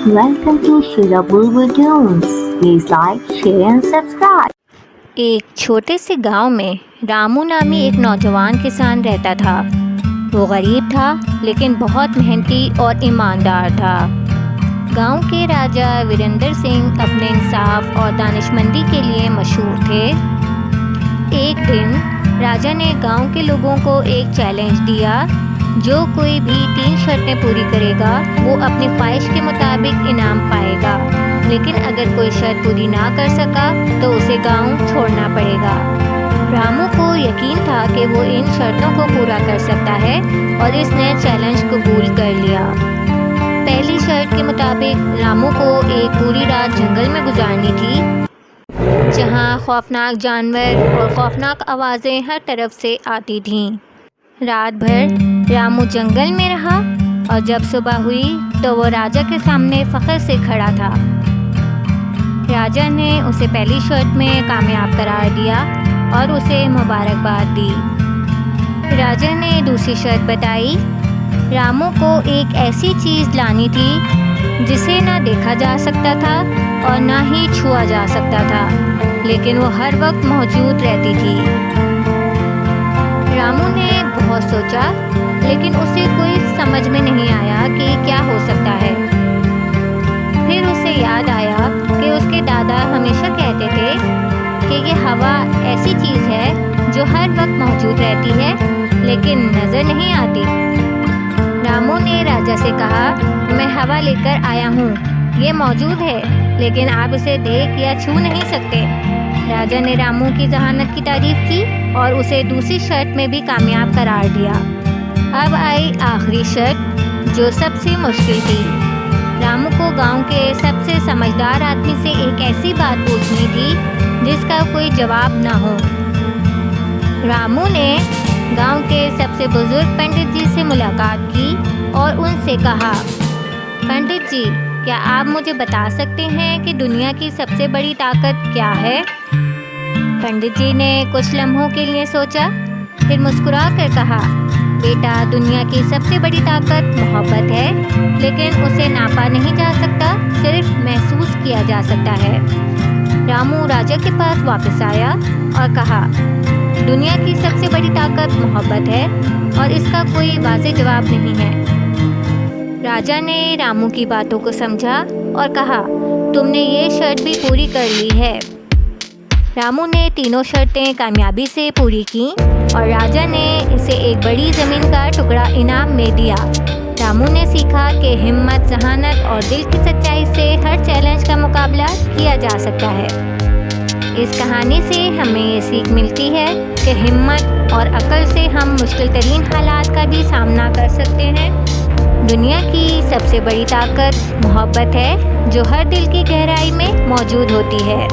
Welcome to Sheila Bulbul Tunes. Please like, share and subscribe. एक छोटे से गांव में रामू नामी एक नौजवान किसान रहता था। वो गरीब था लेकिन बहुत मेहनती और ईमानदार था। गांव के राजा वीरेंद्र सिंह अपने इंसाफ और दानिशमंदी के लिए मशहूर थे। एक दिन राजा ने गांव के लोगों को एक चैलेंज दिया, जो कोई भी 3 शर्तें पूरी करेगा वो अपनी ख्वाहिश के मुताबिक इनाम पाएगा, लेकिन अगर कोई शर्त पूरी ना कर सका तो उसे गांव छोड़ना पड़ेगा। रामू को यकीन था कि वो इन शर्तों को पूरा कर सकता है और इसने चैलेंज कबूल कर लिया। पहली शर्त के मुताबिक रामू को एक पूरी रात जंगल में गुजारनी थी, जहां खौफनाक जानवर और खौफनाक आवाज़ें हर तरफ से आती थीं। रात भर रामू जंगल में रहा और जब सुबह हुई तो वो राजा के सामने फ़ख्र से खड़ा था। राजा ने उसे पहली शर्त में कामयाब करार दिया और उसे मुबारकबाद दी। राजा ने दूसरी शर्त बताई। रामू को एक ऐसी चीज़ लानी थी जिसे ना देखा जा सकता था और ना ही छुआ जा सकता था, लेकिन वो हर वक्त मौजूद रहती थी। रामू ने बहुत सोचा, लेकिन उसे कोई समझ में नहीं आया कि क्या हो सकता है। फिर उसे याद आया कि उसके दादा हमेशा कहते थे कि ये हवा ऐसी चीज़ है जो हर वक्त मौजूद रहती है लेकिन नज़र नहीं आती। रामू ने राजा से कहा, मैं हवा लेकर आया हूँ, ये मौजूद है लेकिन आप इसे देख या छू नहीं सकते। राजा ने रामू की जहानत की तारीफ की और उसे दूसरी शर्त में भी कामयाब करार दिया। अब आई आखिरी शर्त, जो सबसे मुश्किल थी। रामू को गांव के सबसे समझदार आदमी से एक ऐसी बात पूछनी थी जिसका कोई जवाब न हो। रामू ने गांव के सबसे बुजुर्ग पंडित जी से मुलाकात की और उनसे कहा, पंडित जी, क्या आप मुझे बता सकते हैं कि दुनिया की सबसे बड़ी ताकत क्या है? पंडित जी ने कुछ लम्हों के लिए सोचा, फिर मुस्कुरा कर कहा, बेटा, दुनिया की सबसे बड़ी ताकत मोहब्बत है, लेकिन उसे नापा नहीं जा सकता, सिर्फ महसूस किया जा सकता है। रामू राजा के पास वापस आया और कहा, दुनिया की सबसे बड़ी ताकत मोहब्बत है और इसका कोई वाज़ेह जवाब नहीं है। राजा ने रामू की बातों को समझा और कहा, तुमने ये शर्त भी पूरी कर ली है। रामू ने तीनों शर्तें कामयाबी से पूरी की और राजा ने इसे एक बड़ी ज़मीन का टुकड़ा इनाम में दिया। रामू ने सीखा कि हिम्मत, जहानत और दिल की सच्चाई से हर चैलेंज का मुकाबला किया जा सकता है। इस कहानी से हमें ये सीख मिलती है कि हिम्मत और अक्ल से हम मुश्किल तरीन हालात का भी सामना कर सकते हैं। दुनिया की सबसे बड़ी ताकत मोहब्बत है, जो हर दिल की गहराई में मौजूद होती है।